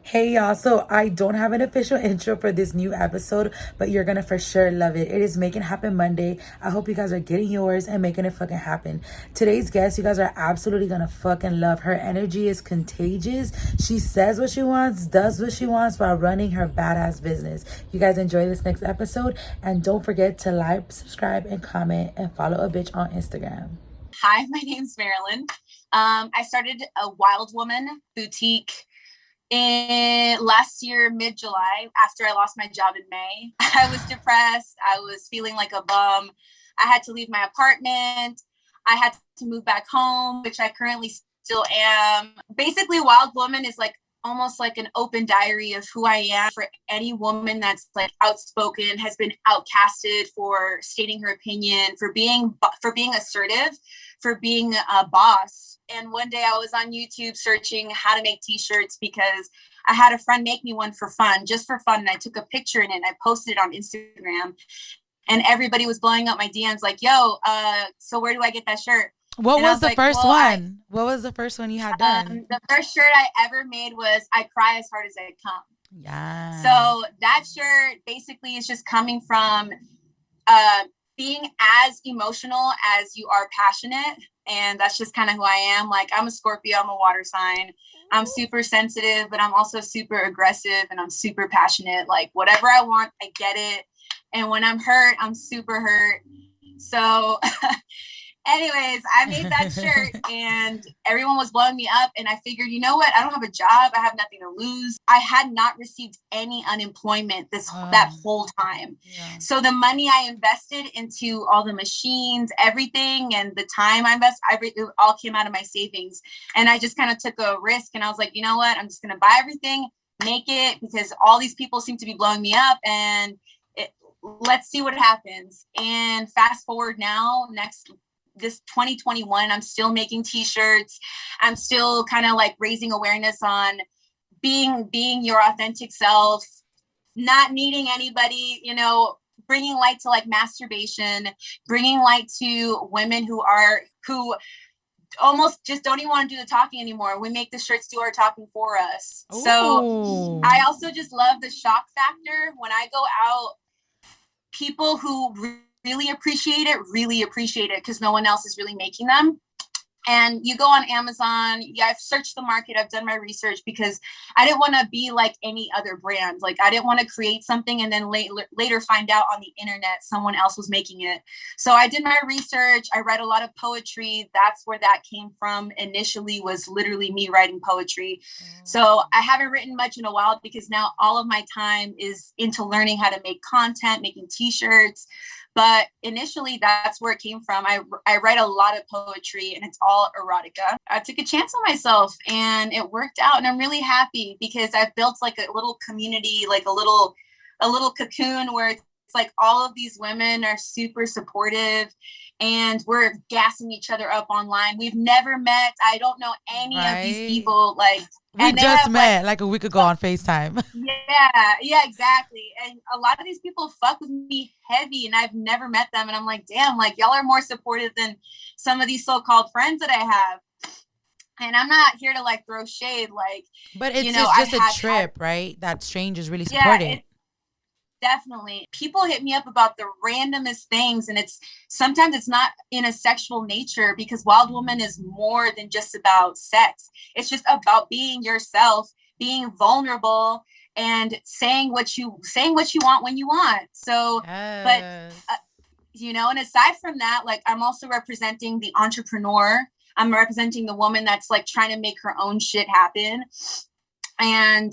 Hey y'all, so I don't have an official intro for this new episode, but you're gonna for sure love it. It is Making It Happen Monday. I hope you guys are getting yours and making it fucking happen. Today's guest, you guys are absolutely gonna fucking love. Her energy is contagious. She says what she wants, does what she wants while running her badass business. You guys enjoy this next episode, and don't forget to like, subscribe, and comment, and follow a bitch on Instagram. Hi, my name's Marelyne. I started a Wild Woman boutique in last year, mid-July, after I lost my job in May. I was depressed. I was feeling like a bum. I had to leave my apartment. I had to move back home, which I currently still am. Basically, Wild Woman is like almost like an open diary of who I am for any woman that's like outspoken, has been outcasted for stating her opinion, for being assertive, for being a boss. And one day I was on YouTube searching how to make t-shirts because I had a friend make me one for fun, just for fun. And I took a picture in it and I posted it on Instagram. And everybody was blowing up my DMs like, yo, so where do I get that shirt? What And I was was the like, first well, one? What was the first one you had done? the first shirt I ever made was I cry as hard as I come. Yeah. So that shirt basically is just coming from uh, being as emotional as you are passionate. And that's just kind of who I am. Like, I'm a Scorpio, I'm a water sign. I'm super sensitive, but I'm also super aggressive and I'm super passionate. Like, whatever I want, I get it. And when I'm hurt, I'm super hurt. So anyways, I made that shirt and everyone was blowing me up. And I figured, you know what? I don't have a job. I have nothing to lose. I had not received any unemployment that Oh, whole time. yeah. So the money I invested into all the machines, everything, and the time I invested, it all came out of my savings. And I just kind of took a risk and I was like, you know what? I'm just going to buy everything, make it, because all these people seem to be blowing me up, and let's see what happens. And fast forward now, this 2021, I'm still making t-shirts. I'm still kind of like raising awareness on being your authentic self, not needing anybody, bringing light to like masturbation, bringing light to women who almost just don't even want to do the talking anymore. We make the shirts do our talking for us. So Ooh. I also just love the shock factor when I go out. People who really appreciate it because no one else is really making them. And you go on Amazon. Yeah, I've searched the market. I've done my research because I didn't want to be like any other brand. Like, I didn't want to create something and then later find out on the internet someone else was making it. So I did my research. I read a lot of poetry. That's where that came from initially, was literally me writing poetry. So I haven't written much in a while because now all of my time is into learning how to make content, making t-shirts. But initially, that's where it came from. I write a lot of poetry and it's all erotica. I took a chance on myself and it worked out. And I'm really happy because I've built like a little community, like a little cocoon where it's like all of these women are super supportive and we're gassing each other up online. We've never met. I don't know any of these Right? people. Like, We and they just have like, met like a week ago on FaceTime. yeah, exactly. And a lot of these people fuck with me heavy and I've never met them. And I'm like, damn, like y'all are more supportive than some of these so-called friends that I have. And I'm not here to like throw shade. Like, But it's I've just a had, trip, right? That strangers really yeah, support it. it's definitely, people hit me up about the randomest things. And sometimes it's not in a sexual nature because Wild Woman is more than just about sex. It's just about being yourself, being vulnerable, and saying what you want when you want. So, but Yes. and aside from that, like, I'm also representing the entrepreneur. I'm representing the woman that's like trying to make her own shit happen. And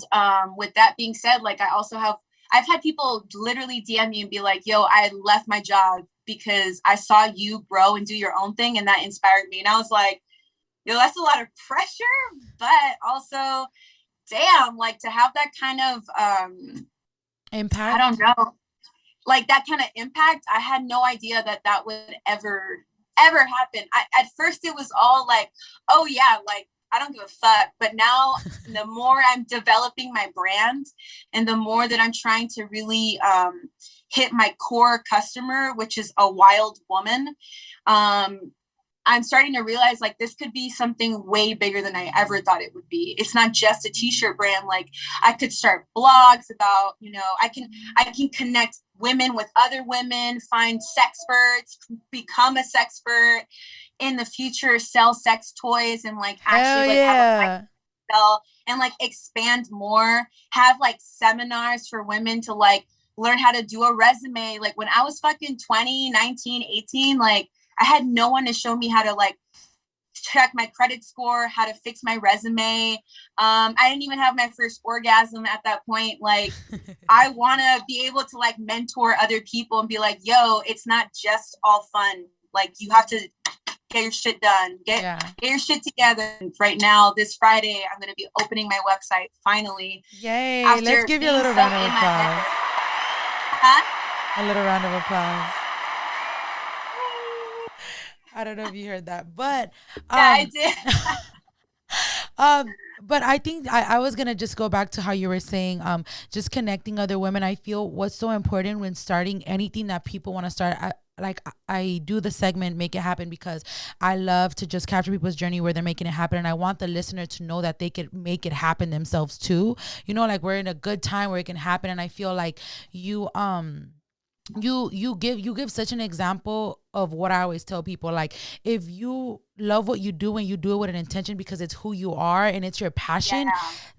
with that being said, like, I've had people literally DM me and be like, yo, I left my job because I saw you grow and do your own thing and that inspired me. And I was like, yo, that's a lot of pressure, but also, damn, like, to have that kind of I don't Impact. know, like that kind of impact. I had no idea that that would ever happen. At first it was all like, oh yeah, like, I don't give a fuck. But now, the more I'm developing my brand and the more that I'm trying to really hit my core customer, which is a wild woman, um, I'm starting to realize like this could be something way bigger than I ever thought it would be. It's not just a t-shirt brand. Like I could start blogs about, I can connect women with other women, find sexperts, become a sexpert in the future, sell sex toys and like Hell actually like have a yeah. sell and like expand more, have like seminars for women to like learn how to do a resume. Like when I was fucking 20, 19, 18, like I had no one to show me how to like check my credit score, how to fix my resume. I didn't even have my first orgasm at that point. Like I want to be able to like mentor other people and be like, yo, it's not just all fun. Like you have to get your shit done. Get your shit together. Right now, this Friday, I'm going to be opening my website finally. Yay. Let's After give you a being little so round of in my applause. head. Huh? A little round of applause. I don't know if you heard that, but Yeah, I um did. but I think I was gonna just go back to how you were saying, just connecting other women. I feel what's so important when starting anything that people want to start. I do the segment Make It Happen because I love to just capture people's journey where they're making it happen, and I want the listener to know that they could make it happen themselves too. Like we're in a good time where it can happen, and I feel like you give such an example of what I always tell people. Like if you love what you do and you do it with an intention because it's who you are and it's your passion, Yeah.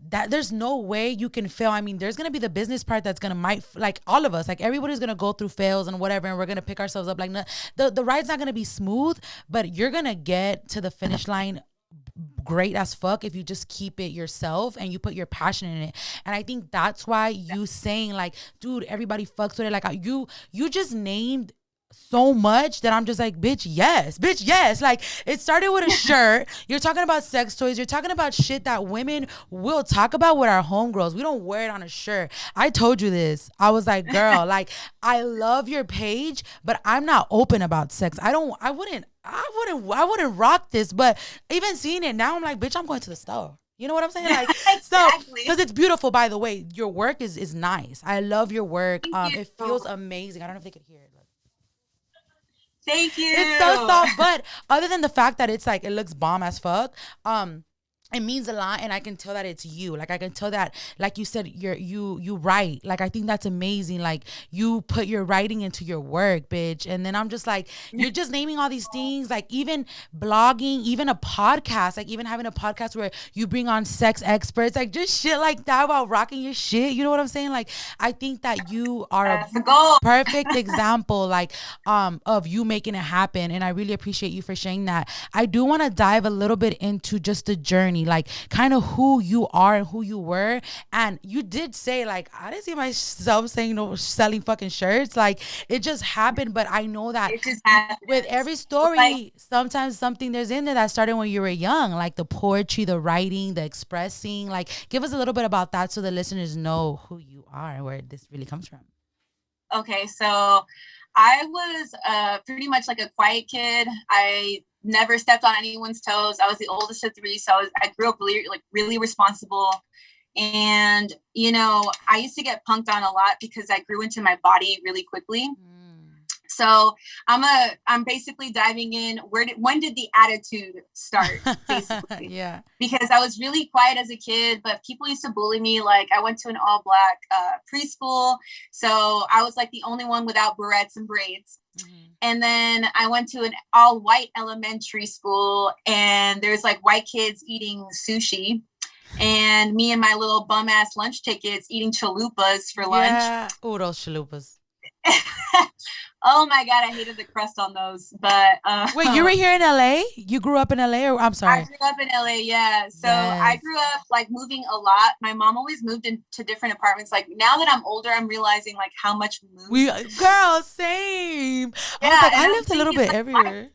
that there's no way you can fail. I mean, there's gonna be the business part that's gonna might like all of us, like everybody's gonna go through fails and whatever, and we're gonna pick ourselves up. Like no, the ride's not gonna be smooth, but you're gonna get to the finish line great as fuck if you just keep it yourself and you put your passion in it. And I think that's why you saying like, dude, everybody fucks with it. Like you just named so much that I'm just like, bitch, yes. Like it started with a shirt. You're talking about sex toys. You're talking about shit that women will talk about with our homegirls. We don't wear it on a shirt. I told you this. I was like, girl, like I love your page, but I'm not open about sex. I wouldn't rock this. But even seeing it now, I'm like, bitch, I'm going to the store. You know what I'm saying? Like, so, Exactly. because it's beautiful, by the way. Your work is nice. I love your work. Thank It you. feels amazing. I don't know if they could hear it. Thank It's so you. soft, but other than the fact that it's like it looks bomb as fuck, it means a lot, and I can tell that it's you. Like I can tell that, like you said, you write. Like I think that's amazing. Like you put your writing into your work, bitch. And then I'm just like, you're just naming all these things, like even blogging, even a podcast, like even having a podcast where you bring on sex experts, like just shit like that while rocking your shit. You know what I'm saying? Like I think that you are a That's the goal. perfect example like of you making it happen, and I really appreciate you for sharing that. I do want to dive a little bit into just the journey, like kind of who you are and who you were. And you did say like I didn't see myself saying no selling fucking shirts, like it just happened. But I know that It just happens. with every Like, story, sometimes something there's in there that started when you were young, like the poetry, the writing, the expressing. Like give us a little bit about that so the listeners know who you are and where this really comes from. okay, so I was pretty much like a quiet kid. I never stepped on anyone's toes. I was the oldest of three, so I grew up really responsible. And I used to get punked on a lot because I grew into my body really quickly. So I'm basically diving in. When did the attitude start? Basically, Yeah. because I was really quiet as a kid, but people used to bully me. Like I went to an all black preschool, so I was like the only one without barrettes and braids. Mm-hmm. And then I went to an all white elementary school, and there's like white kids eating sushi, and me and my little bum ass lunch tickets eating chalupas for lunch. Yeah. Oh, those chalupas. Oh my god, I hated the crust on those. But wait, you were here in LA? You grew up in LA, or I'm sorry. I grew up in LA, yeah. So yes. I grew up like moving a lot. My mom always moved into different apartments. Like now that I'm older, I'm realizing like how much we moved. Girl, same. Yeah, I was like, I lived a little bit like, everywhere.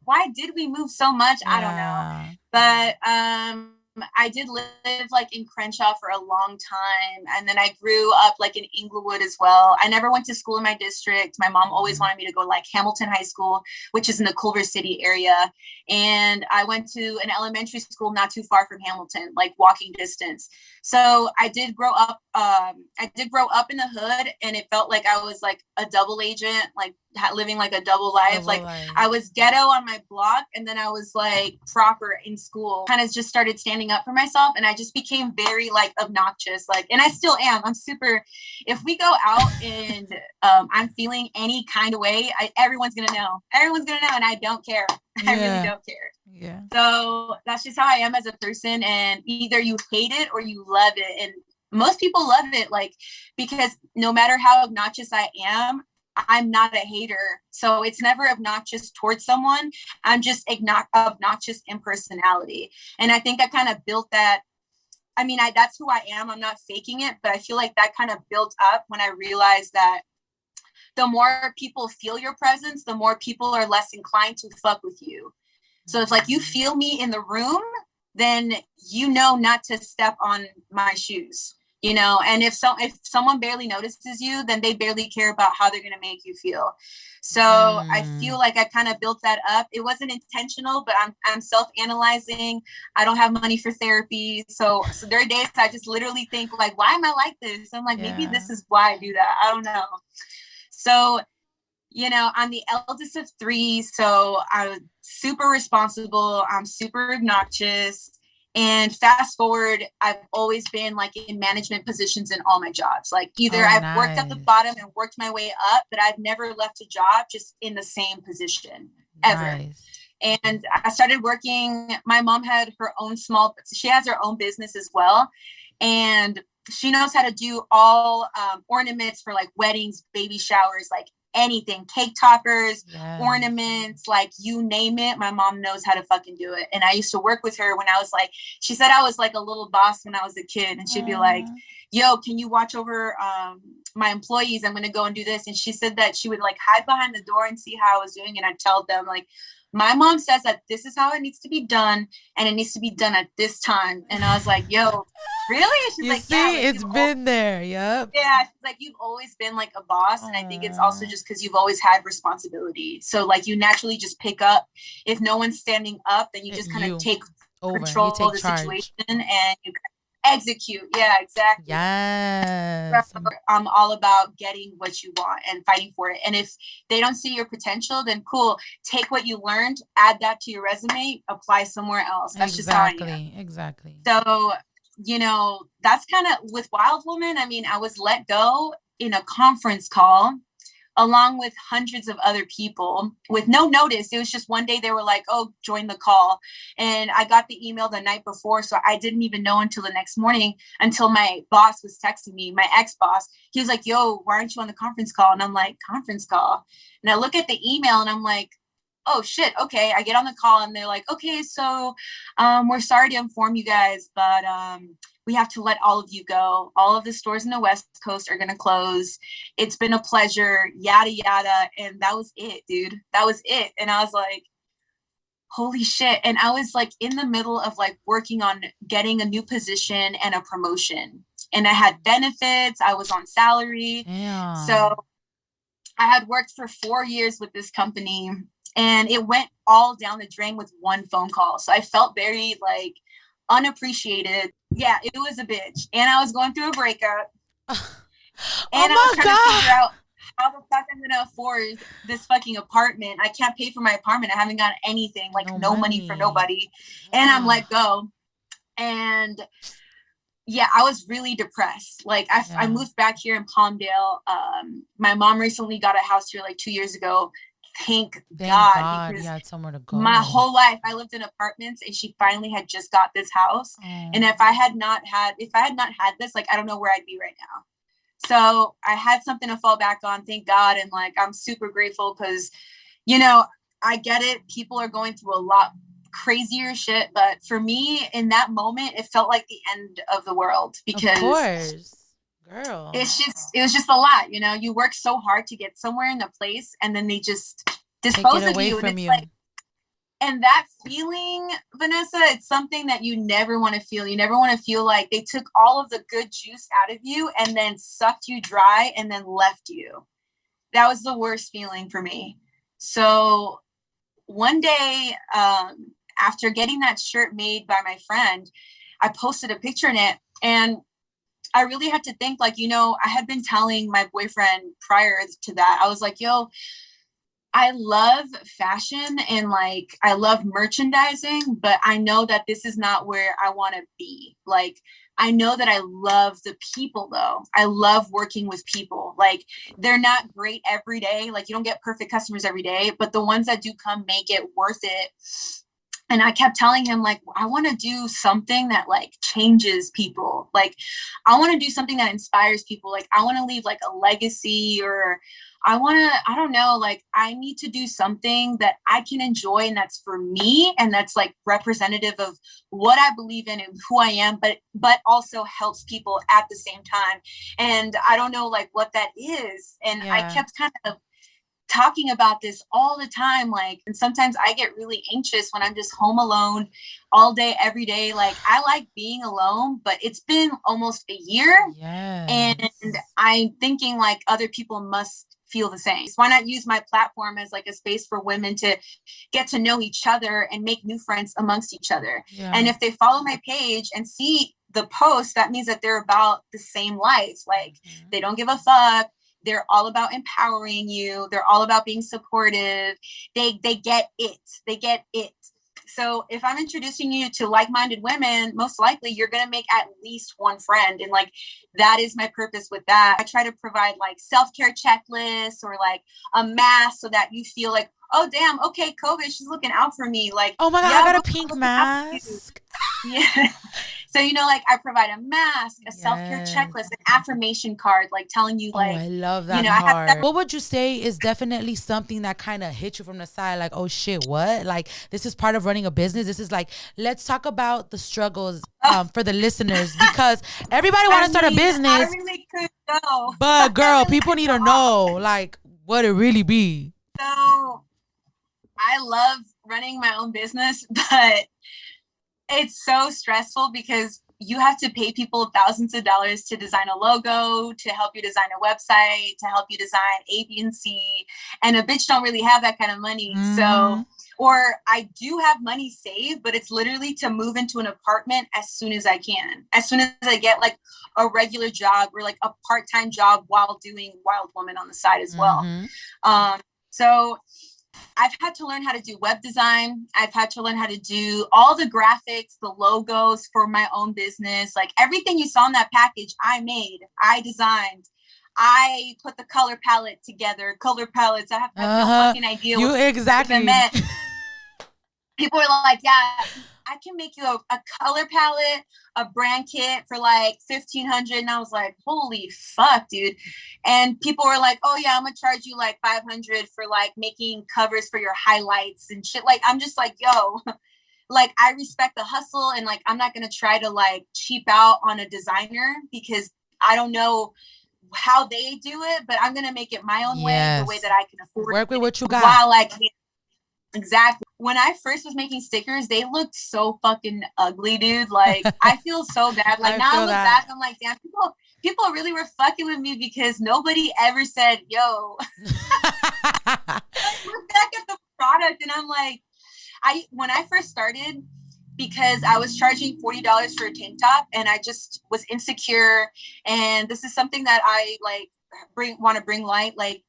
Why did we move so much? Yeah. I don't know. But I did live like in Crenshaw for a long time, and then I grew up like in Inglewood as well. I never went to school in my district. My mom always wanted me to go to like Hamilton High School, which is in the Culver City area, and I went to an elementary school not too far from Hamilton, like walking distance. So I did grow up. I did grow up in the hood, and it felt like I was like a double agent, like living like a double life. Like I was ghetto on my block, and then I was like proper in school. Kind of just started standing up for myself, and I just became very like obnoxious. Like, and I still am. I'm super. If we go out and I'm feeling any kind of way, everyone's gonna know. Everyone's gonna know, and I don't care. I really don't care. Yeah. So that's just how I am as a person, and either you hate it or you love it. And most people love it, like, because no matter how obnoxious I am, I'm not a hater. So it's never obnoxious towards someone. I'm just obnoxious in personality. And I think I kind of built that. I mean, that's who I am. I'm not faking it, but I feel like that kind of built up when I realized that the more people feel your presence, the more people are less inclined to fuck with you. So it's like you feel me in the room, then you know not to step on my shoes. You know, and if someone barely notices you, then they barely care about how they're going to make you feel. So I feel like I kind of built that up. It wasn't intentional, but I'm self-analyzing. I don't have money for therapy. So there are days I just literally think like, why am I like this? I'm like, maybe this is why I do that. I don't know. So, you know, I'm the eldest of 3. So I'm super responsible. I'm super obnoxious. And fast forward, I've always been like in management positions in all my jobs. Like either I've worked at the bottom and worked my way up, but I've never left a job just in the same position ever. And I started working. My mom had her own she has her own business as well. And she knows how to do all ornaments for like weddings, baby showers, like anything, cake toppers, ornaments, like you name it. My mom knows how to fucking do it. And I used to work with her when I was like, she said I was like a little boss when I was a kid. And she'd be like, yo, can you watch over my employees? I'm going to go and do this. And she said that she would like hide behind the door and see how I was doing. And I'd tell them like, my mom says that this is how it needs to be done. And it needs to be done at this time. And I was like, yo, really? She's like, see, yeah, like, it's been there. Yep. Yeah. She's like, you've always been like a boss. And I think it's also just because you've always had responsibility. So like you naturally just pick up. If no one's standing up, then you just kind of take control of the situation and you execute. Yeah, exactly. Yes. So I'm all about getting what you want and fighting for it. And if they don't see your potential, then cool. Take what you learned, add that to your resume, apply somewhere else. That's just how I am. Exactly. So, you know, that's kind of with Wild Woman. I mean, I was let go in a conference call along with hundreds of other people with no notice. It was just one day they were like, oh, join the call. And I got the email the night before. So I didn't even know until the next morning, until my boss was texting me, my ex-boss. He was like, yo, why aren't you on the conference call? And I'm like, conference call? And I look at the email and I'm like, oh shit, okay. I get on the call and they're like, okay, so we're sorry to inform you guys, but we have to let all of you go. All of the stores in the West Coast are going to close. It's been a pleasure, yada, yada. And that was it, dude. That was it. And I was like, holy shit. And I was like in the middle of like working on getting a new position and a promotion. And I had benefits. I was on salary. Damn. So I had worked for 4 years with this company and it went all down the drain with one phone call. So I felt very like unappreciated. Yeah, it was a bitch. And I was going through a breakup. And I was trying to figure out how the fuck I'm gonna afford this fucking apartment. I can't pay for my apartment. I haven't got anything, like no money for nobody. And I'm let go. And yeah, I was really depressed. Like I moved back here in Palmdale. My mom recently got a house here like 2 years ago. Thank God, because you had somewhere to go. My whole life I lived in apartments, and she finally had just got this house. And if I had not had this, like I don't know where I'd be right now. So I had something to fall back on, thank God. And like I'm super grateful because, you know, I get it. People are going through a lot crazier shit, but for me in that moment, it felt like the end of the world because of course. Girl, it was just a lot, you know. You work so hard to get somewhere in a place and then they just dispose of you, and it's like, and that feeling, Vanessa, it's something that you never want to feel. You never want to feel like they took all of the good juice out of you and then sucked you dry and then left you. That was the worst feeling for me. So one day, after getting that shirt made by my friend, I posted a picture in it, and I really had to think, like, you know, I had been telling my boyfriend prior to that, I was like, yo, I love fashion and like I love merchandising, but I know that this is not where I want to be. Like I know that I love the people though. I love working with people. Like they're not great every day. Like you don't get perfect customers every day, but the ones that do come make it worth it. And I kept telling him like I want to do something that like changes people. Like I want to do something that inspires people. Like I want to leave like a legacy, or I want to, I don't know, like I need to do something that I can enjoy and that's for me and that's like representative of what I believe in and who I am, but also helps people at the same time. And I don't know like what that is. And I Yeah. kept kind of talking about this all the time, like, and sometimes I get really anxious when I'm just home alone all day every day. Like I like being alone, but it's been almost a year and Yes. I'm thinking like other people must feel the same. So why not use my platform as like a space for women to get to know each other and make new friends amongst each other. Yeah. And if they follow my page and see the post, that means that they're about the same life. Like they don't give a fuck. They're all about empowering you. They're all about being supportive. They get it. They get it. So if I'm introducing you to like-minded women, most likely you're going to make at least one friend. And like, that is my purpose with that. I try to provide like self-care checklists or like a mask so that you feel like, oh, damn, okay, COVID, she's looking out for me. Like, Oh my God, I yeah, got bro, a I'm pink looking out for you. mask. Yeah. So, you know, like I provide a mask, a self-care Yes. checklist, an affirmation card, like telling you Oh, like, I love you that know, I have part. What would you say is definitely something that kind of hit you from the side? Like, oh shit, what? Like, this is part of running a business. This is like, let's talk about the struggles for the listeners because everybody want I to start a mean, I business, really could go. but I girl, really people could need go to off. know like what it really be. So I love running my own business, but it's so stressful because you have to pay people thousands of dollars to design a logo, to help you design a website, to help you design A, B, and C. And a bitch don't really have that kind of money. Mm-hmm. So, or I do have money saved, but it's literally to move into an apartment as soon as I can. As soon as I get like a regular job or like a part-time job while doing Wild Woman on the side as well. Mm-hmm. So I've had to learn how to do web design. I've had to learn how to do all the graphics, the logos for my own business. Like everything you saw in that package, I made, I designed. I put the color palette together, color palettes. I have no Uh-huh. fucking idea what You even exactly. meant. People are like, yeah, I can make you a color palette, a brand kit for like 1,500. And I was like, holy fuck, dude. And people were like, oh yeah, I'm gonna charge you like 500 for like making covers for your highlights and shit. Like, I'm just like, yo, like I respect the hustle and like I'm not gonna try to like cheap out on a designer because I don't know how they do it, but I'm gonna make it my own way, the way Yes. that I can afford Work with it what you got. while I can. Exactly. When I first was making stickers, they looked so fucking ugly, dude. Like I feel so bad. Like I now I feel look back, that. I'm like, damn, people really were fucking with me because nobody ever said, yo, look back at the product. And I'm like, when I first started, because I was charging $40 for a tank top and I just was insecure. And this is something that I like want to bring light. Like,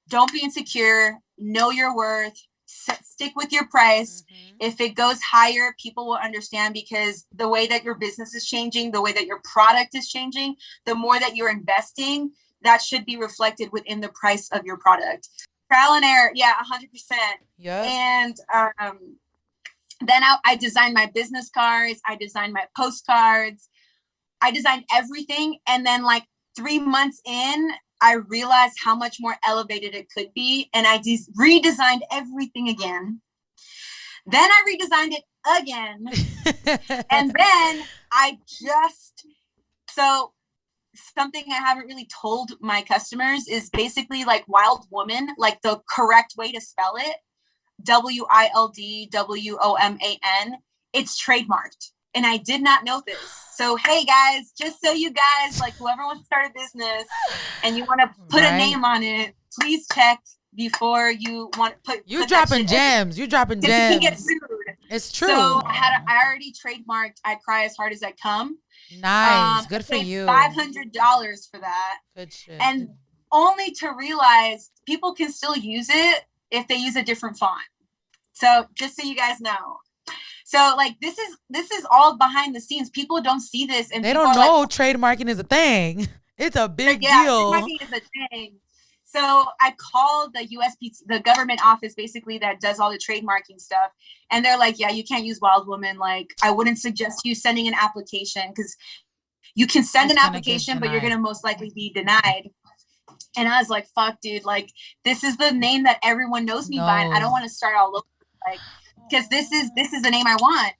don't be insecure, know your worth, stick with your price. Mm-hmm. If it goes higher, people will understand because the way that your business is changing, the way that your product is changing, the more that you're investing, that should be reflected within the price of your product. Trial and error, yeah, 100%. Yep. And then I designed my business cards, I designed my postcards, I designed everything. And then like 3 months in, I realized how much more elevated it could be. And I redesigned everything again. Then I redesigned it again. And then so something I haven't really told my customers is basically like Wild Woman, like the correct way to spell it, WILDWOMAN. It's trademarked. And I did not know this. So, hey guys, just so you guys, like whoever wants to start a business and you want to put a Right. name on it, please check before you want to put You put that dropping shit everywhere. gems. You dropping Because you can get gems. sued. It's true. So I already trademarked I Cry As Hard As I Come. Nice. I Good for paid you. $500 for that. Good shit. And only to realize people can still use it if they use a different font. So just so you guys know. So like this is all behind the scenes. People don't see this, and They people don't are know like, trademarking is a thing. It's a big yeah, deal. trademarking is a thing. So I called the USPT, the government office basically that does all the trademarking stuff. And they're like, yeah, you can't use Wild Woman. Like, I wouldn't suggest you sending an application because you can send an application, but you're going to most likely be denied. And I was like, fuck, dude, like, this is the name that everyone knows me by. And I don't want to start all over, like, because this is the name I want.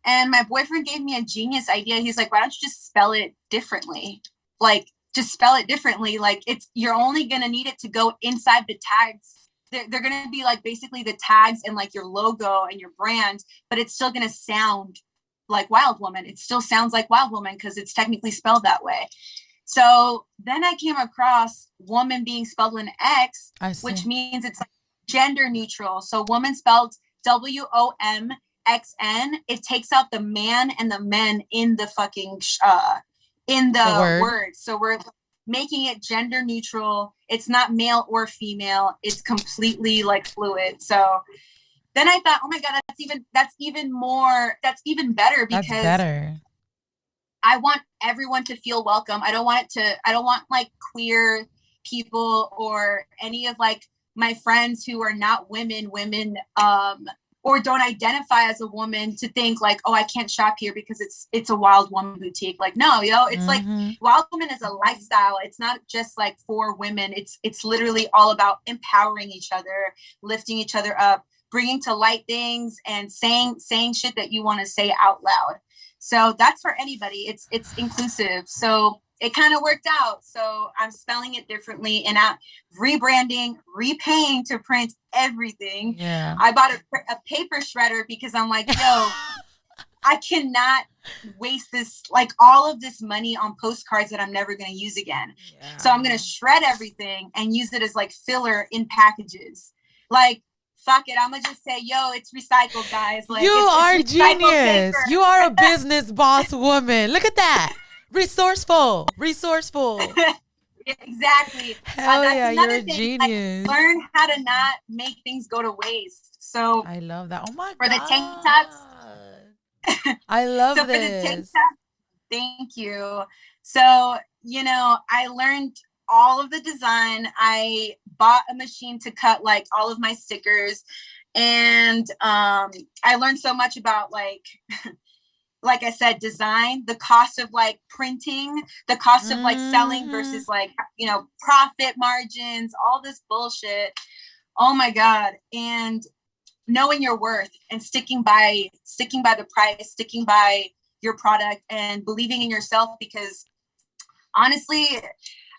And my boyfriend gave me a genius idea. He's like, why don't you just spell it differently? Like, just spell it differently. Like, you're only going to need it to go inside the tags. They're going to be like basically the tags and like your logo and your brand, but it's still going to sound like Wild Woman. It still sounds like Wild Woman because it's technically spelled that way. So then I came across woman being spelled with an X, which means it's like gender neutral. So woman spelled WOMXN. It takes out the man and the men in the fucking in the word. So we're making it gender neutral. It's not male or female. It's completely like fluid. So then I thought, oh my God, that's even better because I want everyone to feel welcome. I don't want like queer people or any of like my friends who are not women, or don't identify as a woman to think like, oh, I can't shop here because it's a Wild Woman boutique. Like, no, it's like Wild Woman is a lifestyle. It's not just like for women. It's literally all about empowering each other, lifting each other up, bringing to light things and saying shit that you want to say out loud. So that's for anybody. It's inclusive. So it kind of worked out. So I'm spelling it differently and I'm rebranding, repaying to print everything. Yeah. I bought a paper shredder because I'm like, yo, I cannot waste this, like all of this money on postcards that I'm never going to use again. Yeah. So I'm going to shred everything and use it as like filler in packages. Like, fuck it, I'm gonna just say, yo, it's recycled, guys. Like, you are genius. Paper. You are a business boss woman. Look at that. Resourceful. Exactly. Hell yeah, you're a genius. Like, learn how to not make things go to waste. So I love that. Oh my God. For the tank tops. I love so this. For the tank tops, thank you. So, I learned all of the design. I bought a machine to cut like all of my stickers. And I learned so much about like I said, design, the cost of like printing, the cost of like selling versus like, profit margins, all this bullshit. Oh my God. And knowing your worth and sticking by the price, sticking by your product and believing in yourself, because honestly,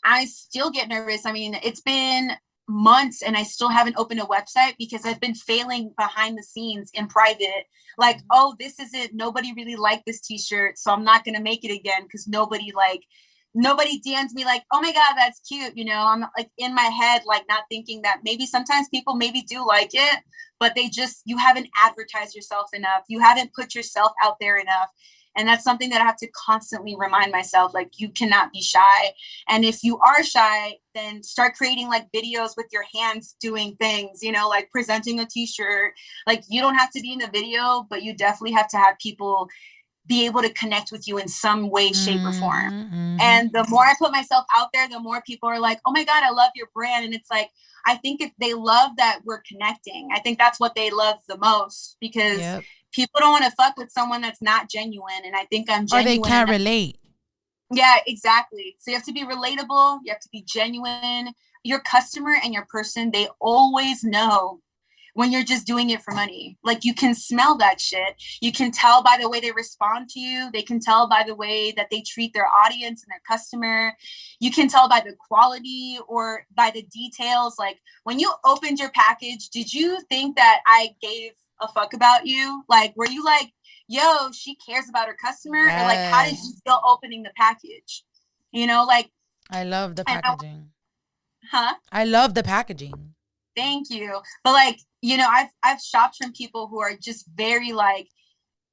I still get nervous. I mean, it's been months and I still haven't opened a website because I've been failing behind the scenes in private. Like, oh, this isn't, nobody really liked this t-shirt, so I'm not going to make it again because nobody DMs me like, oh my God, that's cute. I'm like in my head, like not thinking that maybe sometimes people maybe do like it, but you haven't advertised yourself enough. You haven't put yourself out there enough. And that's something that I have to constantly remind myself, like, you cannot be shy. And if you are shy, then start creating like videos with your hands doing things, like presenting a t-shirt. Like, you don't have to be in the video, but you definitely have to have people be able to connect with you in some way, shape, or form. And the more I put myself out there, the more people are like, oh my God, I love your brand. And it's like, I think they love that we're connecting. I think that's what they love the most, because people don't want to fuck with someone that's not genuine. And I think I'm genuine. Or they can't relate. Yeah, exactly. So you have to be relatable. You have to be genuine. Your customer and your person, they always know when you're just doing it for money. Like, you can smell that shit. You can tell by the way they respond to you. They can tell by the way that they treat their audience and their customer. You can tell by the quality or by the details. Like, when you opened your package, did you think that I gave a fuck about you? Like, were you like, yo, she cares about her customer? Yes. Or like, how did you feel opening the package? Like, I love the packaging. Huh? I love the packaging. Thank you. But like, I've shopped from people who are just very like,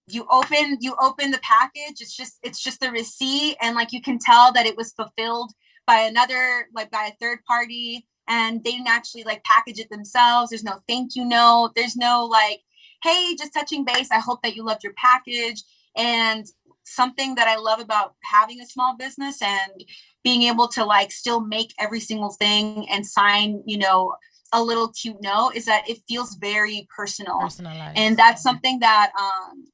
you open the package, it's just the receipt, and like you can tell that it was fulfilled by a third party. and they didn't actually like package it themselves. There's no thank you note. There's no like, hey, just touching base. I hope that you loved your package. And something that I love about having a small business and being able to like still make every single thing and sign, you know, a little cute note is that it feels very personalized. And that's something that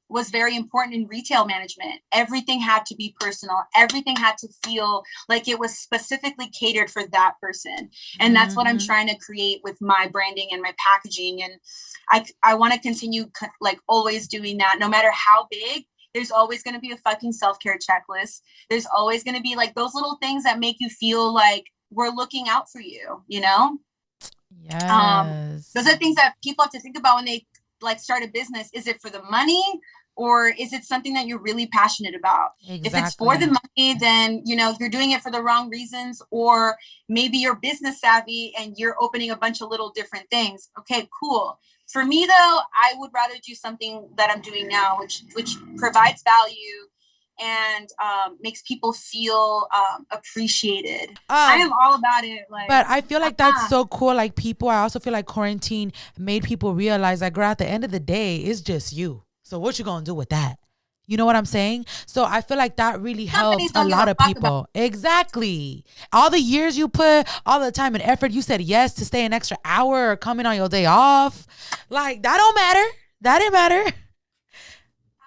was very important in retail management. Everything had to be personal. Everything had to feel like it was specifically catered for that person. And that's what I'm trying to create with my branding and my packaging. And I want to continue like always doing that, no matter how big. There's always going to be a fucking self-care checklist. There's always going to be like those little things that make you feel like we're looking out for you, you know? Yes. Those are things that people have to think about when they like start a business. Is it for the money, or is it something that you're really passionate about? Exactly. If it's for the money, then, you know, you're doing it for the wrong reasons, or maybe you're business savvy and you're opening a bunch of little different things. Okay, cool. For me, though, I would rather do something that I'm doing now, which provides value and makes people feel appreciated. I am all about it. Like, but I feel like that's so cool. Like people, I also feel like quarantine made people realize, like, girl, at the end of the day, it's just you. So what you gonna do with that? You know what I'm saying? So I feel like that really helped a lot of people. Exactly. All the years you put, all the time and effort, you said yes to stay an extra hour or coming on your day off. Like, that don't matter. That didn't matter.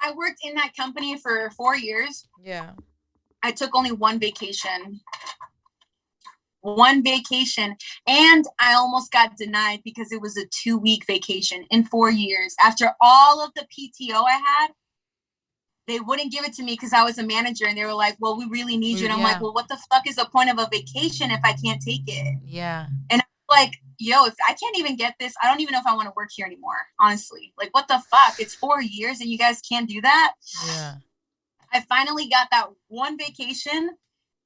I worked in that company for 4 years. Yeah. I took only one vacation. And I almost got denied because it was a 2-week vacation in 4 years. After all of the PTO I had, they wouldn't give it to me because I was a manager, and they were like, well, we really need you. And I'm like, well, what the fuck is the point of a vacation if I can't take it? Yeah. And I'm like, yo, if I can't even get this, I don't even know if I want to work here anymore, honestly. Like, what the fuck? It's 4 years and you guys can't do that? Yeah. I finally got that one vacation,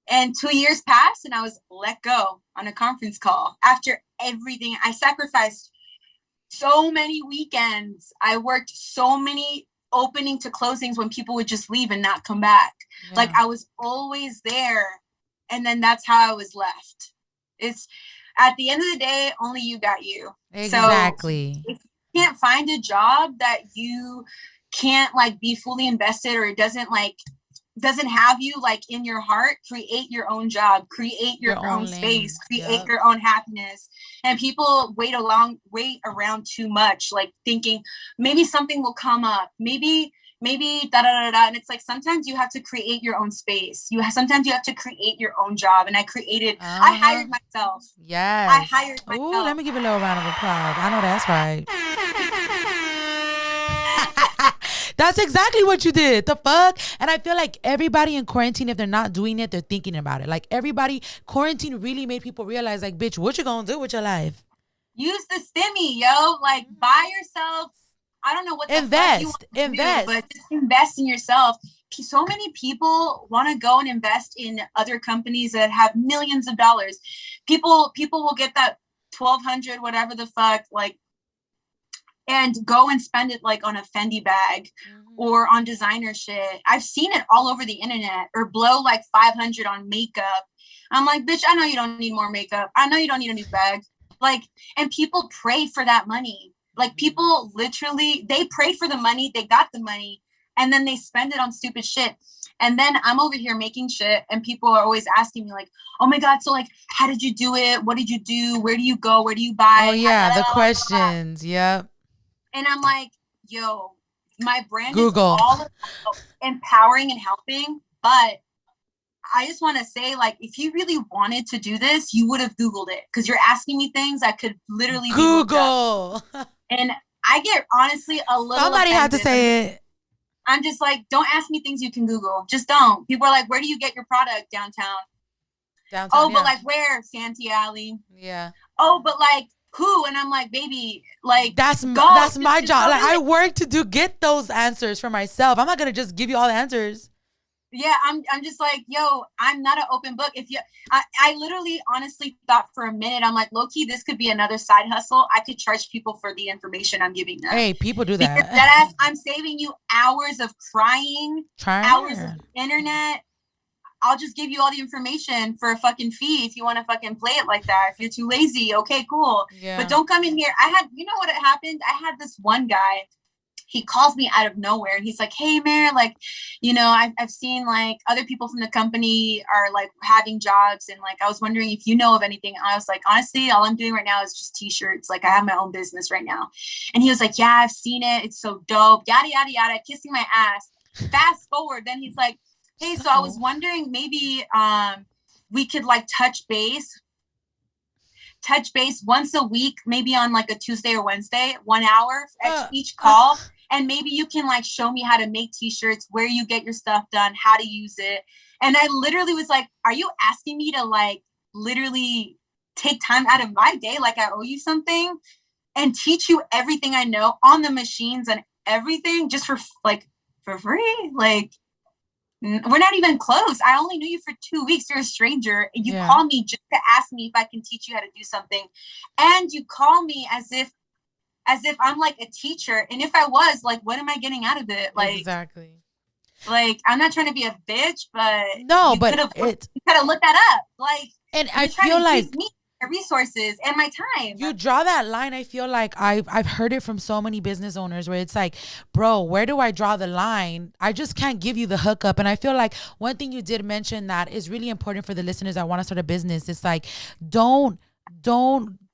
and 2 years passed and I was let go on a conference call. After everything, I sacrificed so many weekends. I worked so many opening to closings when people would just leave and not come back. Yeah. Like, I was always there. And then that's how I was left. It's at the end of the day, only you got you. Exactly. So if you can't find a job that you can't like be fully invested, or it doesn't have you like in your heart, create your own job, create your own space, create your own happiness. And people wait around too much, like thinking maybe something will come up, maybe da da da da. And it's like, sometimes you have to create your own space. Sometimes you have to create your own job. And I hired myself. Yes. I hired myself. Ooh, let me give a little round of applause. I know that's right. That's exactly what you did. The fuck? And I feel like everybody in quarantine, if they're not doing it, they're thinking about it. Like, quarantine really made people realize, like, bitch, what you gonna do with your life? Use the stimmy, yo. Like, buy yourself. I don't know what the fuck you want to do, but just invest in yourself. So many people want to go and invest in other companies that have millions of dollars. People will get that 1,200, whatever the fuck, like, and go and spend it like on a Fendi bag or on designer shit. I've seen it all over the internet. Or blow like 500 on makeup. I'm like, bitch, I know you don't need more makeup. I know you don't need a new bag. Like, and people pray for that money. Like, people literally, they prayed for the money, they got the money, and then they spend it on stupid shit. And then I'm over here making shit, and people are always asking me like, oh my God, so like, how did you do it? What did you do? Where do you go? Where do you buy? Oh yeah, the questions. Yep. And I'm like, yo, my brand Google. is all about empowering and helping. But I just want to say, like, if you really wanted to do this, you would have Googled it, because you're asking me things I could literally Google. And I get honestly a little Somebody offended. had to say it. I'm just like, don't ask me things you can Google. Just don't. People are like, where do you get your product? Downtown. Oh, but like, where? Santee Alley. Yeah. Oh, but like, who? And I'm like, baby, like, that's my job. Like, I work to get those answers for myself. I'm not gonna just give you all the answers. Yeah, I'm just like, yo, I'm not an open book. I literally honestly thought for a minute, I'm like, low key, this could be another side hustle. I could charge people for the information I'm giving them. Hey, people do that. Because that I'm saving you hours of crying, hours of internet. I'll just give you all the information for a fucking fee if you want to fucking play it like that. If you're too lazy, okay, cool. Yeah. But don't come in here. You know what happened? I had this one guy, he calls me out of nowhere and he's like, hey, Mare, like, I've seen like other people from the company are like having jobs. And like, I was wondering if you know of anything. And I was like, honestly, all I'm doing right now is just t-shirts. Like I have my own business right now. And he was like, yeah, I've seen it. It's so dope. Yada, yada, yada. Kissing my ass. Fast forward. Then he's like, hey, so I was wondering maybe we could like touch base once a week, maybe on like a Tuesday or Wednesday, 1 hour each call. And maybe you can like show me how to make t-shirts, where you get your stuff done, how to use it. And I literally was like, are you asking me to like literally take time out of my day? Like I owe you something, and teach you everything I know on the machines and everything just for free? Like, we're not even close. I only knew you for 2 weeks. You're a stranger. And you call me just to ask me if I can teach you how to do something. And you call me as if I'm like a teacher. And if I was, like, what am I getting out of it? Like, exactly. Like, I'm not trying to be a bitch, but no, you could have looked that up. Like, and I feel like me resources and my time. You draw that line. I feel like I've heard it from so many business owners where it's like, bro, where do I draw the line? I just can't give you the hookup. And I feel like one thing you did mention that is really important for the listeners that want to start a business. It's like, don't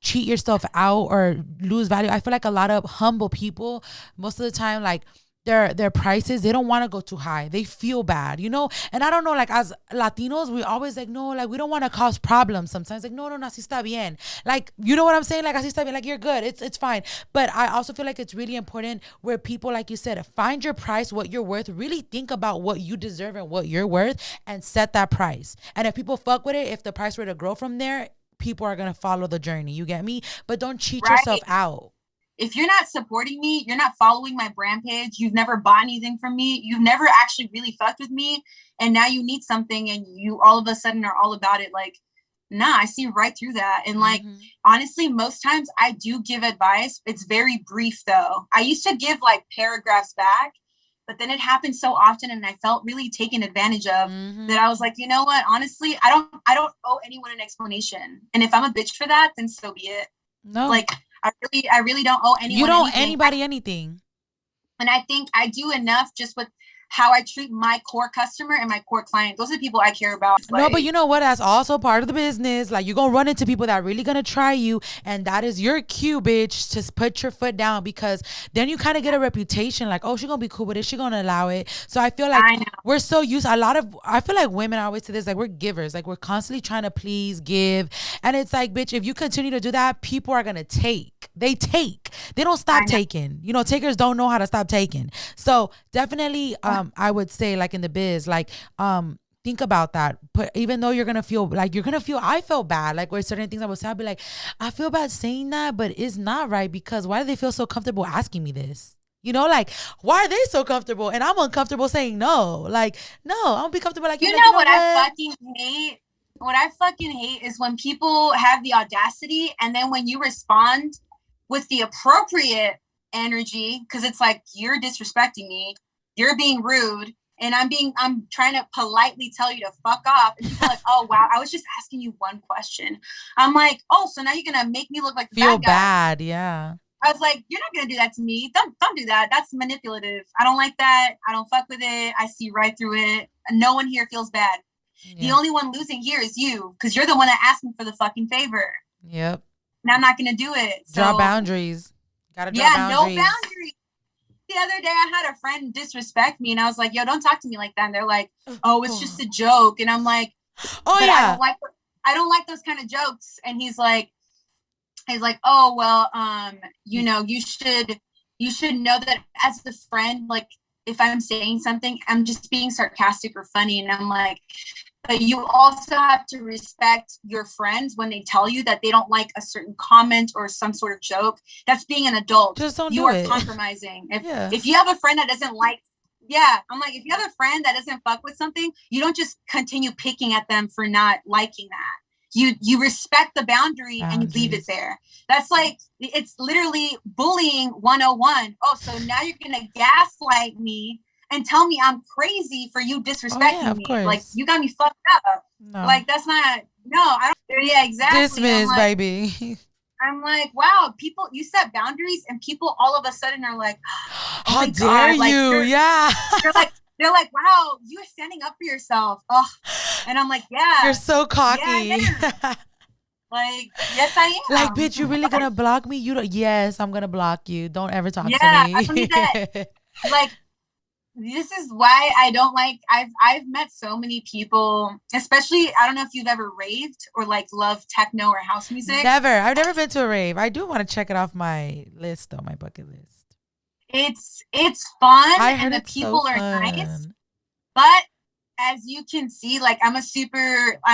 cheat yourself out or lose value. I feel like a lot of humble people, most of the time, like their prices, they don't want to go too high. They feel bad, And I don't know, like as Latinos, we always like, no, like we don't want to cause problems sometimes. Like, no, así está bien. Like, you know what I'm saying? Like, así está bien. Like, you're good. It's fine. But I also feel like it's really important where people, like you said, find your price, what you're worth, really think about what you deserve and what you're worth and set that price. And if people fuck with it, if the price were to grow from there, people are going to follow the journey. You get me? But don't cheat yourself out. If you're not supporting me, you're not following my brand page, you've never bought anything from me, you've never actually really fucked with me, and now you need something and you all of a sudden are all about it, like, nah, I see right through that. And like, honestly, most times I do give advice. It's very brief though. I used to give like paragraphs back, but then it happened so often and I felt really taken advantage of that I was like, you know what? Honestly, I don't owe anyone an explanation. And if I'm a bitch for that, then so be it. No. Like, I really don't owe anyone. You don't owe anybody anything. And I think I do enough just with how I treat my core customer and my core client. Those are the people I care about. No, but you know what? That's also part of the business. Like, you're going to run into people that are really going to try you. And that is your cue, bitch. Just put your foot down, because then you kind of get a reputation like, oh, she's going to be cool with it. She's going to allow it. So I feel like we're so used. I feel like women, I always say this, like, we're givers. Like, we're constantly trying to please, give. And it's like, bitch, if you continue to do that, people are going to take. They take. They don't stop taking. Takers don't know how to stop taking. So definitely, I would say, like in the biz, like, think about that. But even though I felt bad. Like, where certain things I would say, I'd be like, I feel bad saying that, but it's not right, because why do they feel so comfortable asking me this? Like, why are they so comfortable? And I'm uncomfortable saying no. Like, no, I don't be comfortable. Like, what I fucking hate? What I fucking hate is when people have the audacity, and then when you respond with the appropriate energy, because it's like, you're disrespecting me, you're being rude, and I'm trying to politely tell you to fuck off. And people are like, oh, wow, I was just asking you one question. I'm like, oh, so now you're going to make me look like the feel bad guy. Bad, yeah. I was like, you're not going to do that to me. Don't do that. That's manipulative. I don't like that. I don't fuck with it. I see right through it. No one here feels bad. Yeah. The only one losing here is you, because you're the one that asked me for the fucking favor. Yep. And I'm not going to do it. So, draw boundaries. Gotta draw boundaries. No boundaries. The other day I had a friend disrespect me, and I was like, yo, don't talk to me like that. And they're like, oh, it's just a joke. And I'm like, oh yeah, I don't like those kind of jokes. And he's like, oh, well, you should know that as a friend, like, if I'm saying something, I'm just being sarcastic or funny. And I'm like, but you also have to respect your friends when they tell you that they don't like a certain comment or some sort of joke. That's being an adult. Just don't you do are it. Compromising. If you have a friend that doesn't like, I'm like, if you have a friend that doesn't fuck with something, you don't just continue picking at them for not liking that. You respect the boundary and you leave it there. That's like, it's literally bullying 101. Oh, so now you're going to gaslight me and tell me I'm crazy for you disrespecting me. Course. Like, you got me fucked up. No. Like, that's not, no, I don't, yeah, exactly. Dismiss, like, baby. I'm like, wow, people, you set boundaries and people all of a sudden are like, oh how dare God. you? Like, they're like, wow, you're standing up for yourself. Oh, and I'm like, yeah. You're so cocky. Yeah, like, yes, I am. Like, bitch, you really gonna block me? You don't. Yes, I'm gonna block you. Don't ever talk to me. I mean that, like, this is why I don't like, I've met so many people, especially, I don't know if you've ever raved or like love techno or house music. Never. I've never been to a rave. I do want to check it off my list though, my bucket list. It's fun. I heard and the people so are fun. nice. But as you can see, like, I'm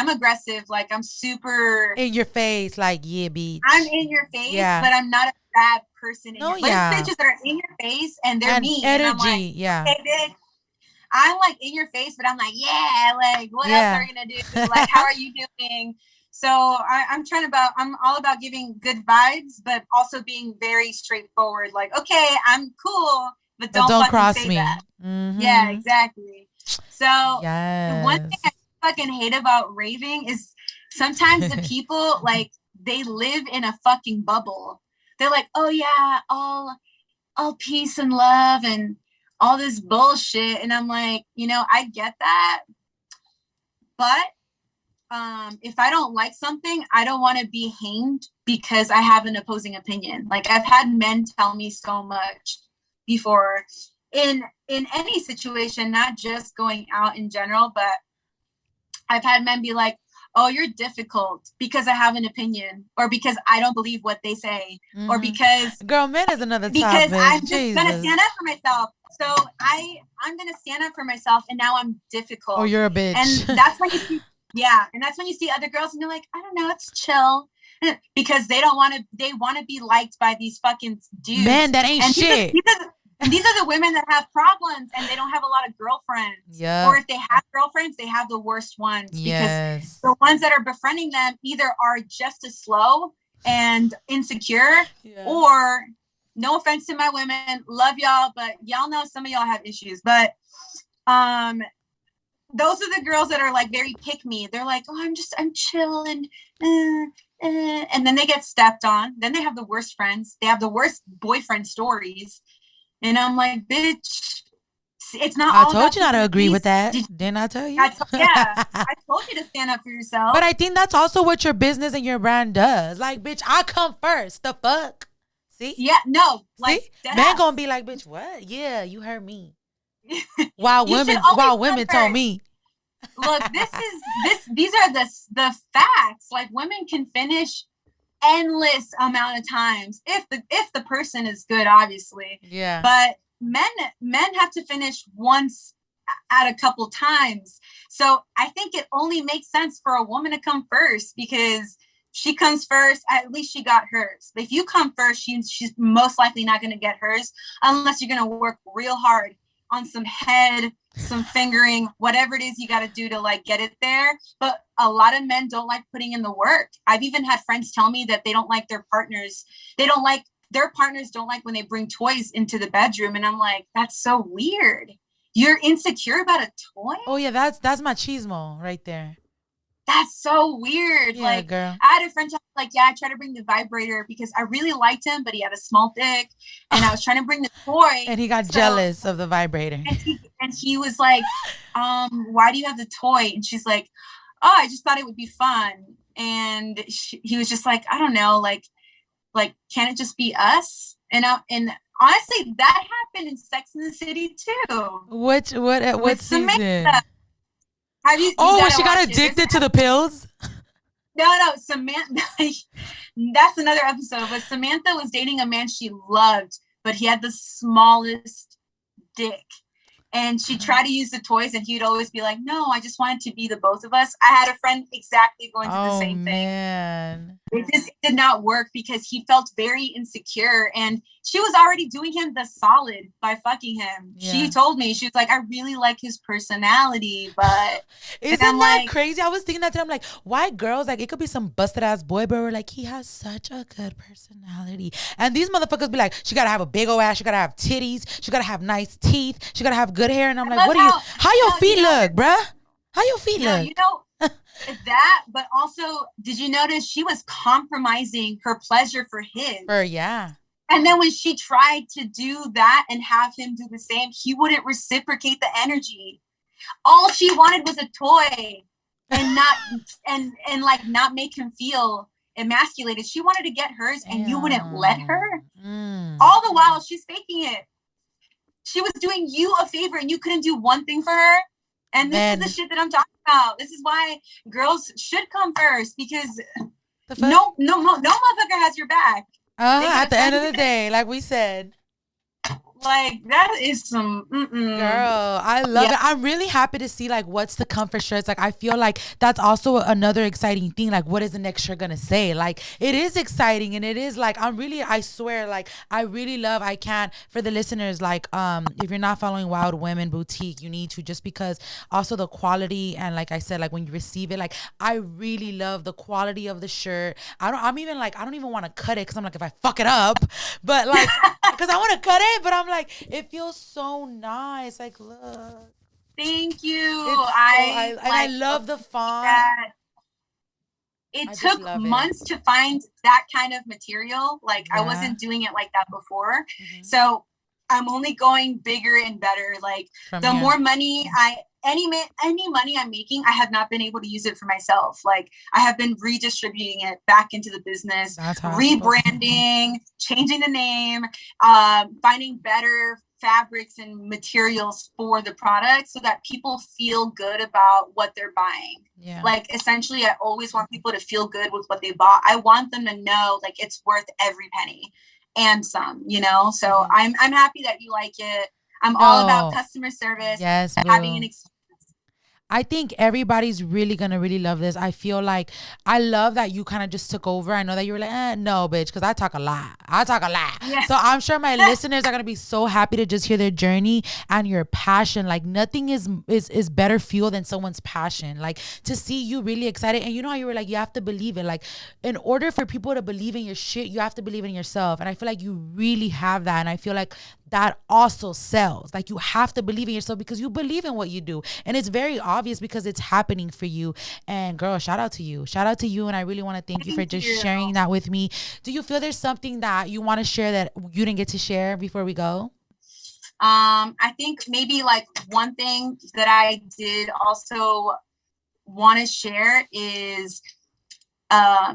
aggressive. Like, I'm super in your face, like, yeah, bitch. I'm in your face, but I'm not a bad person. There's bitches that are in your face and they're mean. Energy, and I'm like, okay, bitch. I'm like in your face, but I'm like, yeah, like, what else are you gonna do? Like, how are you doing? So I'm all about giving good vibes, but also being very straightforward. Like, okay, I'm cool, but don't cross say me. that. Mm-hmm. Yeah, exactly. So the one thing I fucking hate about raving is sometimes the people, like, they live in a fucking bubble. They're like, oh yeah, all peace and love and all this bullshit. And I'm like, I get that. But if I don't like something, I don't want to be hanged because I have an opposing opinion. Like, I've had men tell me so much before in any situation, not just going out in general, but I've had men be like, oh, you're difficult because I have an opinion, or because I don't believe what they say, or because men is another because topic. I'm just gonna stand up for myself. So I'm gonna stand up for myself, and now I'm difficult. Oh, you're a bitch. And that's when you see, and that's when you see other girls, and they're like, I don't know, it's chill, because they want to be liked by these fucking dudes. Man, that ain't shit. These are the women that have problems and they don't have a lot of girlfriends. Yeah. Or if they have girlfriends, they have the worst ones. Because the ones that are befriending them either are just as slow and insecure, or, no offense to my women, love y'all, but y'all know some of y'all have issues. But those are the girls that are like very pick me. They're like, oh, I'm chill and then they get stepped on. Then they have the worst friends. They have the worst boyfriend stories. And I'm like, bitch, it's not all about I told you not to agree with that. Didn't I tell you? I told you to stand up for yourself. But I think that's also what your business and your brand does. Like, bitch, I come first. The fuck? See? Yeah, no. Like, man gonna be like, bitch, what? Yeah, you heard me. While women told me. Look, these are the facts. Like, women can finish endless amount of times if the person is good, obviously. Yeah. But men have to finish once at a couple times. So I think it only makes sense for a woman to come first, because she comes first, at least she got hers. But if you come first, she's most likely not going to get hers unless you're going to work real hard on some head, some fingering, whatever it is you got to do to like get it there. But a lot of men don't like putting in the work. I've even had friends tell me that they don't like their partners. Their partners don't like when they bring toys into the bedroom. And I'm like, that's so weird. You're insecure about a toy? Oh yeah, that's machismo right there. That's so weird. Yeah, like, girl. I had a friend tell me, like, I tried to bring the vibrator because I really liked him, but he had a small dick, and I was trying to bring the toy, and he got jealous of the vibrator. And he was like, why do you have the toy? And she's like, oh, I just thought it would be fun. And he was just like, I don't know, like, can it just be us? And honestly, that happened in Sex and the City too. What season? Samantha. She got addicted to the pills? No, Samantha. That's another episode. But Samantha was dating a man she loved, but he had the smallest dick. And she tried to use the toys, and he'd always be like, no, I just wanted to be the both of us. I had a friend exactly going through the same thing. It just did not work because he felt very insecure, and she was already doing him the solid by fucking him. Yeah. She told me, she was like, I really like his personality, but isn't that like, crazy? I was thinking that today. I'm like, why girls, like, it could be some busted ass boy, but we're like, he has such a good personality. And these motherfuckers be like, she gotta have a big old ass, she gotta have titties, she gotta have nice teeth, she gotta have good hair, and I'm I like, love how your no, feet look, bruh? How your feet no, look? that, but also, did you notice she was compromising her pleasure for his? Yeah. And then when she tried to do that and have him do the same, he wouldn't reciprocate the energy. All she wanted was a toy and not and like not make him feel emasculated. She wanted to get hers and you wouldn't let her. All the while she's faking it. She was doing you a favor and you couldn't do one thing for her. And this is the shit that I'm talking about. This is why girls should come first, because no motherfucker has your back. At the end of the day, like we said. Like, that is some girl, I love it. I'm really happy to see like what's to come for shirts. Like I feel like that's also another exciting thing. Like what is the next shirt gonna say? Like it is exciting, and it is like I swear, like I really love. I can't, for the listeners, like if you're not following Wild Women Boutique, you need to, just because also the quality, and like I said, like when you receive it, like I really love the quality of the shirt. I don't even want to cut it, because I'm like, if I fuck it up, but like because I want to cut it, but I'm like, it feels so nice. Like, look. Thank you. I love the font. It took months to find that kind of material. Like, I wasn't doing it like that before. So I'm only going bigger and better. Like, the more money any money I'm making, I have not been able to use it for myself. Like, I have been redistributing it back into the business, rebranding, changing the name, finding better fabrics and materials for the product so that people feel good about what they're buying. Like, essentially, I always want people to feel good with what they bought. I want them to know, like, it's worth every penny and some, you know? So I'm happy that you like it. I'm all about customer service, having an experience. I think everybody's really gonna really love this. I feel like, I love that you kind of just took over. I know that you were like, no, bitch, because I talk a lot. Yeah. So I'm sure my listeners are gonna be so happy to just hear their journey and your passion. Like nothing is better fuel than someone's passion. Like to see you really excited, and you know how you were like, you have to believe it. Like in order for people to believe in your shit, you have to believe in yourself. And I feel like you really have that. And I feel like that also sells. Like you have to believe in yourself because you believe in what you do, and it's very obvious because it's happening for you. And girl, shout out to you, and I really want to thank you for just sharing that with me. Do you feel there's something that you want to share that you didn't get to share before we go? I think maybe like one thing that I did also want to share is I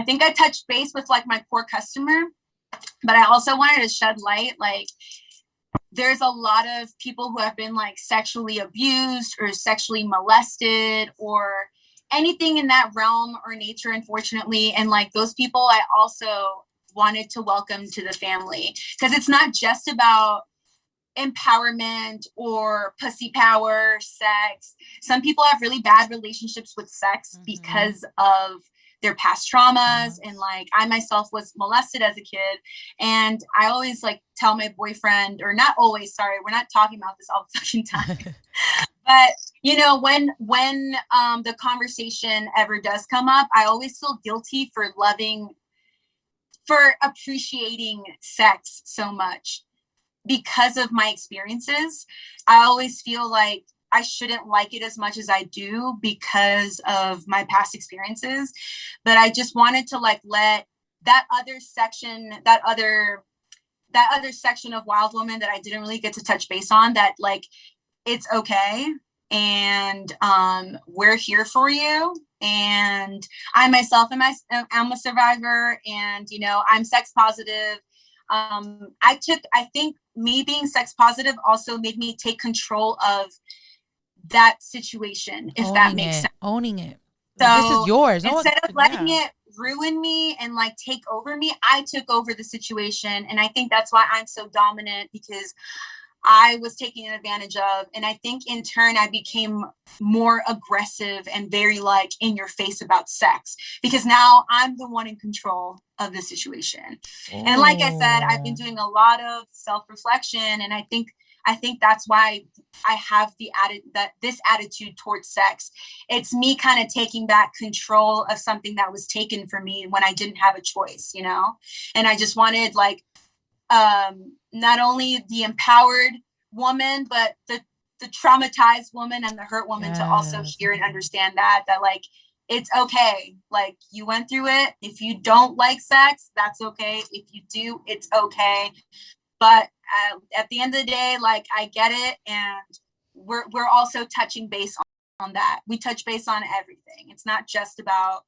think I touched base with like my core customer, but I also wanted to shed light. Like, there's a lot of people who have been like sexually abused or sexually molested or anything in that realm or nature, unfortunately. And like those people, I also wanted to welcome to the family, because it's not just about empowerment or pussy power, sex. Some people have really bad relationships with sex because of their past traumas. And like, I myself was molested as a kid, and I always like tell my boyfriend, or not always, sorry, we're not talking about this all the fucking time. But you know, when the conversation ever does come up, I always feel guilty for appreciating sex so much because of my experiences. I always feel like I shouldn't like it as much as I do because of my past experiences. But I just wanted to like let that other section of Wild Woman that I didn't really get to touch base on, that like, it's okay. And we're here for you. And I myself am a survivor, and, you know, I'm sex positive. I think me being sex positive also made me take control of that situation, if that makes sense. Owning it. So this is yours. Instead of letting it ruin me and like take over me, I took over the situation. And I think that's why I'm so dominant, because I was taken advantage of. And I think in turn, I became more aggressive and very like in your face about sex, because now I'm the one in control of the situation. And like I said, I've been doing a lot of self-reflection, and I think that's why I have this attitude towards sex. It's me kind of taking back control of something that was taken from me when I didn't have a choice, you know? And I just wanted like, not only the empowered woman, but the traumatized woman and the hurt woman to also hear and understand that like, it's okay. Like, you went through it. If you don't like sex, that's okay. If you do, it's okay. But at the end of the day, like, I get it. And we're also touching base on that. We touch base on everything. It's not just about,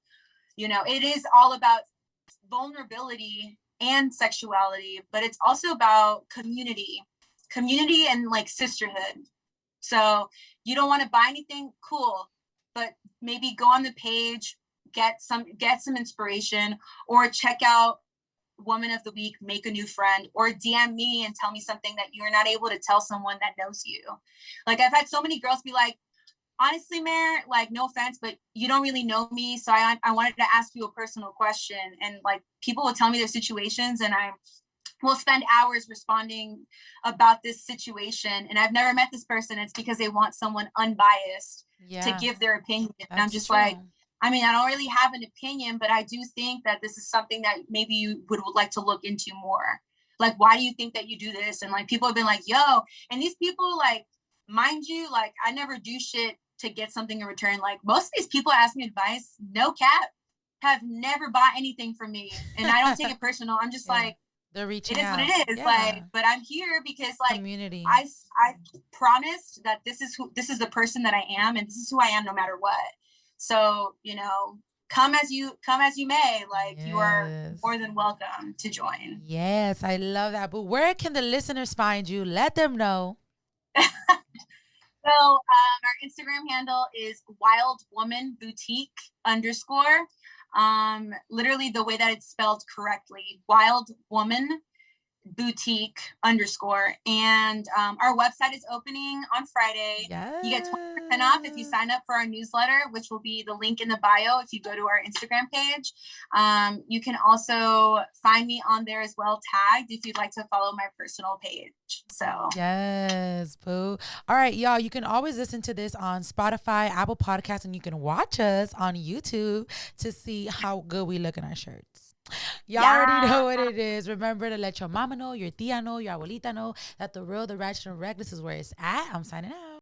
it is all about vulnerability and sexuality, but it's also about community and like sisterhood. So you don't want to buy anything, cool, but maybe go on the page, get some inspiration, or check out Woman of the Week, make a new friend, or DM me and tell me something that you're not able to tell someone that knows you. Like, I've had so many girls be like, honestly, Mare, like, no offense, but you don't really know me, so I wanted to ask you a personal question. And like, people will tell me their situations, and I will spend hours responding about this situation, and I've never met this person. It's because they want someone unbiased to give their opinion. And I'm just like, I mean, I don't really have an opinion, but I do think that this is something that maybe you would like to look into more. Like, why do you think that you do this? And like, people have been like, yo, and these people, like, mind you, like, I never do shit to get something in return. Like, most of these people ask me advice, no cap, have never bought anything from me. And I don't take it personal. I'm just like, they're reaching it is out. what it is. Like, but I'm here because like community. I promised that this is the person that I am, and this is who I am no matter what. So, come as you may, like, you are more than welcome to join. Yes, I love that. But where can the listeners find you? Let them know. So our Instagram handle is Wild Woman Boutique _ literally the way that it's spelled correctly, Wild Woman Boutique _ and our website is opening on Friday. You get 20% off if you sign up for our newsletter, which will be the link in the bio if you go to our Instagram page. You can also find me on there as well, tagged, if you'd like to follow my personal page. So yes, boo. All right, y'all, you can always listen to this on Spotify, Apple Podcasts, and you can watch us on YouTube to see how good we look in our shirts. Y'all already know what it is. Remember to let your mama know, your tia know, your abuelita know that the real, the ratchet, and reckless is where it's at. I'm signing out.